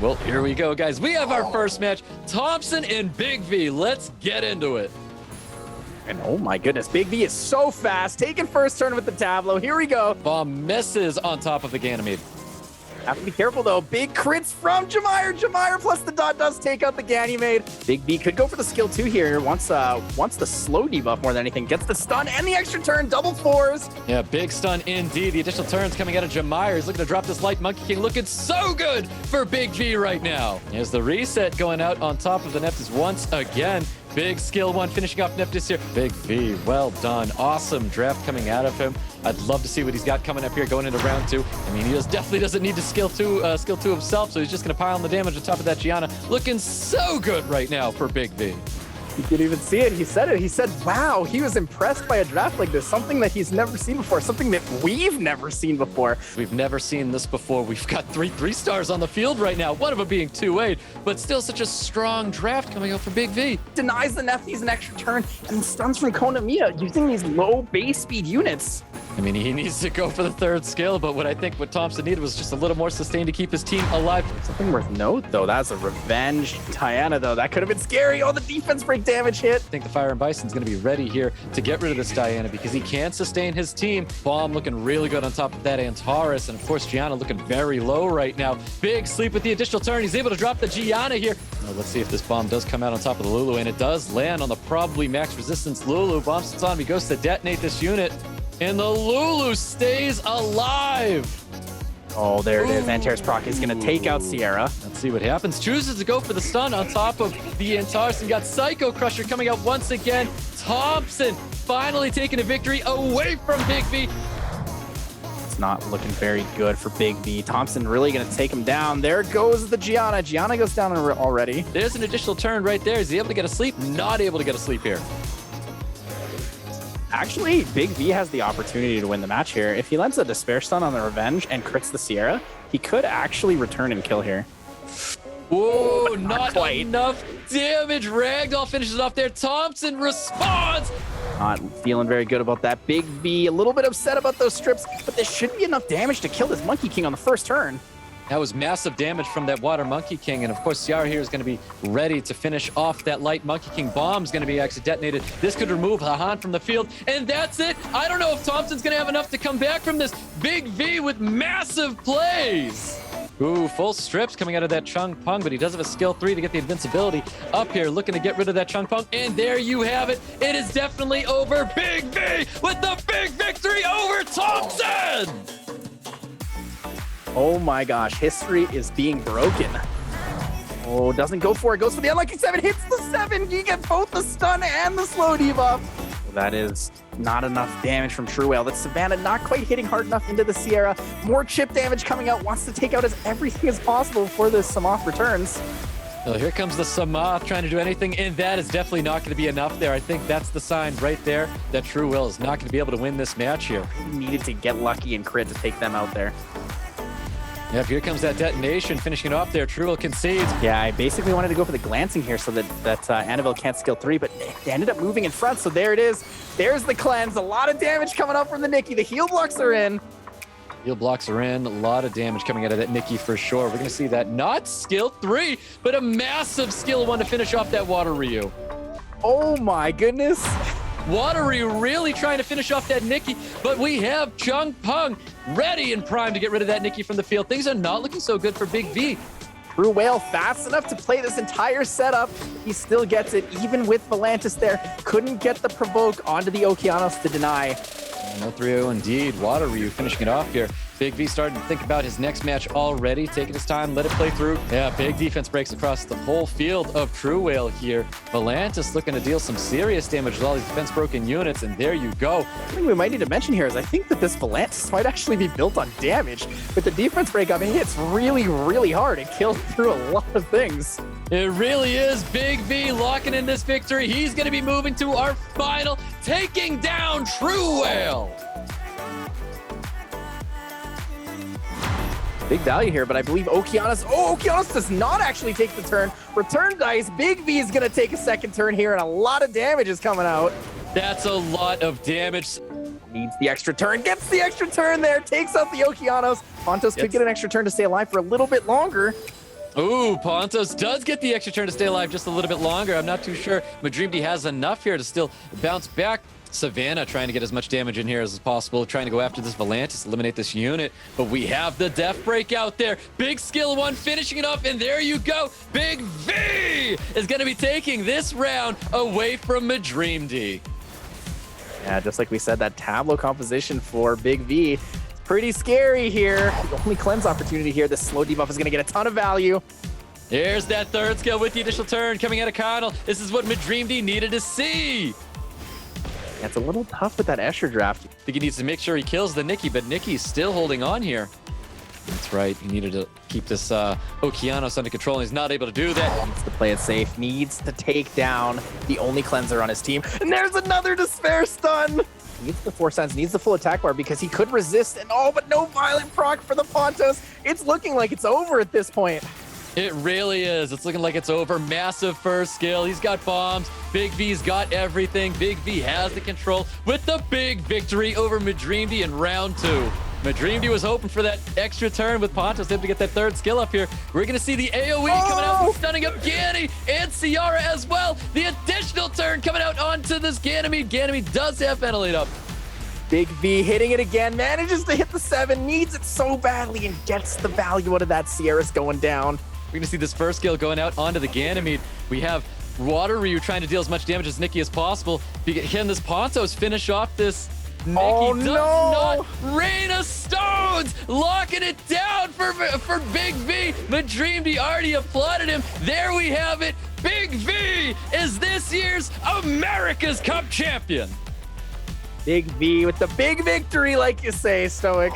Well, here we go, guys. We have our first match. Thompson and Big V. Let's get into it. And oh my goodness, Big V is so fast. Taking first turn with the Tableau. Here we go. Bomb misses on top of the Ganymede. Have to be careful though. Big crits from Jamire. Jamire plus the dot does take out the Ganymede. Big V could go for the skill 2 here. Wants the slow debuff more than anything. Gets the stun and the extra turn. Double fours. Yeah, big stun indeed. The additional turns coming out of Jamire. He's looking to drop this light Monkey King. Looking so good for Big V right now. Here's the reset going out on top of the Neptus once again. Big skill 1 finishing off Neptus here. Big V, well done. Awesome draft coming out of him. I'd love to see what he's got coming up here going into round 2. I mean, he definitely doesn't need to skill 2 himself, so he's just going to pile on the damage on top of that Gianna. Looking so good right now for Big V. You could even see it. He said it. He said, wow, he was impressed by a draft like this. Something that he's never seen before. Something that we've never seen before. We've never seen this before. We've got 3 stars on the field right now. One of them being 2-8, but still such a strong draft coming out for Big V. Denies the Nephies an extra turn and stuns from Konamiya using these low base speed units. I mean, he needs to go for the 3rd skill, but what Thompson needed was just a little more sustain to keep his team alive. Something worth note, though, that's a revenge Diana, though. That could have been scary. Oh, the defense break damage hit. I think the Fire and Bison's going to be ready here to get rid of this Diana because he can sustain his team. Bomb looking really good on top of that Antares, and of course, Gianna looking very low right now. Big sleep with the additional turn. He's able to drop the Gianna here. Now, let's see if this bomb does come out on top of the Lulu, and it does land on the probably max resistance Lulu. Bomb sits on, he goes to detonate this unit. And the Lulu stays alive. Oh, there it is. Antares proc is going to take out Sierra. Let's see what happens. Chooses to go for the stun on top of the Antares and got Psycho Crusher coming out once again. Thompson finally taking a victory away from Big V. It's not looking very good for Big V. Thompson really going to take him down. There goes the Gianna. Gianna goes down already. There's an additional turn right there. Is he able to get a sleep? Not able to get a sleep here. Actually, Big V has the opportunity to win the match here. If he lands a Despair Stun on the Revenge and crits the Sierra, he could actually return and kill here. Whoa, not enough damage. Ragdoll finishes off there. Thompson responds. Not feeling very good about that. Big V, a little bit upset about those strips, but there should be enough damage to kill this Monkey King on the first turn. That was massive damage from that Water Monkey King. And of course, Sierra here is going to be ready to finish off that light Monkey King. Bomb is going to be actually detonated. This could remove Hahan from the field. And that's it. I don't know if Thompson's going to have enough to come back from this. Big V with massive plays. Ooh, full strips coming out of that Chung Pung, but he does have a skill 3 to get the invincibility up here, looking to get rid of that Chung Pung. And there you have it. It is definitely over. Big V with the big victory over Thompson. Oh my gosh, history is being broken. Oh, doesn't go for it. Goes for the unlucky 7. Hits the 7. You get both the stun and the slow debuff. Well, that is not enough damage from True Whale. That Savannah not quite hitting hard enough into the Sierra. More chip damage coming out. Wants to take out as everything as possible before the Samoth returns. Well, here comes the Samoth trying to do anything, and that is definitely not going to be enough there. I think that's the sign right there that True Will is not going to be able to win this match here. He needed to get lucky and crit to take them out there. Yep, here comes that detonation, finishing it off there. True Will concedes. Yeah, I basically wanted to go for the glancing here so that Annabelle can't skill 3, but they ended up moving in front, so there it is. There's the cleanse. A lot of damage coming up from the Nikki. The heal blocks are in. Heal blocks are in. A lot of damage coming out of that Nikki for sure. We're going to see that not skill 3, but a massive skill 1 to finish off that Water Ryu. Oh my goodness. Water Ryu really trying to finish off that Nikki, but we have Chung Pung ready and primed to get rid of that Nikki from the field. Things are not looking so good for Big V. True Whale fast enough to play this entire setup. He still gets it, even with Volantis there. Couldn't get the provoke onto the Okeanos to deny. No 3-0 indeed. Water Ryu finishing it off here. Big V starting to think about his next match already, taking his time, let it play through. Yeah, big defense breaks across the whole field of True Whale here. Volantis looking to deal some serious damage with all these defense broken units, and there you go. I think we might need to mention here is I think that this Volantis might actually be built on damage. With the defense break up, it hits really, really hard. It kills through a lot of things. It really is. Big V locking in this victory. He's going to be moving to our final, taking down True Whale. Big value here, but I believe Okeanos does not actually take the turn. Return dice. Big V is going to take a second turn here, and a lot of damage is coming out. That's a lot of damage. Needs the extra turn, gets the extra turn there, takes out the Okeanos. Fontos could get an extra turn to stay alive for a little bit longer. Ooh, Pontos does get the extra turn to stay alive just a little bit longer. I'm not too sure Madrimdi has enough here to still bounce back. Savannah trying to get as much damage in here as possible, trying to go after this Volantis, eliminate this unit. But we have the Death Break out there. Big skill one, finishing it up, and there you go. Big V is going to be taking this round away from Madrimdi. Yeah, just like we said, that Tableau composition for Big V, pretty scary here. The only cleanse opportunity here, the slow debuff is going to get a ton of value. Here's that third skill with the initial turn coming out of Connell. This is what Madrimdi needed to see. Yeah, it's a little tough with that Escher draft. I think he needs to make sure he kills the Nikki, but Nikki's still holding on here. That's right. He needed to keep this Okeanos under control, and he's not able to do that. Needs to play it safe. Needs to take down the only cleanser on his team. And there's another Despair stun. Needs the 4 cents, needs the full attack bar because he could resist, and all but no violent proc for the Pontos. It's looking like it's over at this point. It really is. It's looking like it's over. Massive first skill. He's got bombs. Big V's got everything. Big V has the control with the big victory over Madrimdi in round 2. Madrimdi was hoping for that extra turn with Pontos able to get that third skill up here. We're going to see the AoE coming out and stunning up Ganny and Ciara as well. The additional turn coming out onto this Ganymede. Ganymede does have ventilate up. Big V hitting it again, manages to hit the 7, needs it so badly, and gets the value out of that. Ciara's going down. We're going to see this first skill going out onto the Ganymede. We have Water Ryu trying to deal as much damage as Nikki as possible. Can this Pontos finish off this? Nikki does not. Rain of Stones locking it down for Big V. Madrimdi already applauded him. There we have it. Big V is this year's America's Cup champion. Big V with the big victory, like you say, Stoic.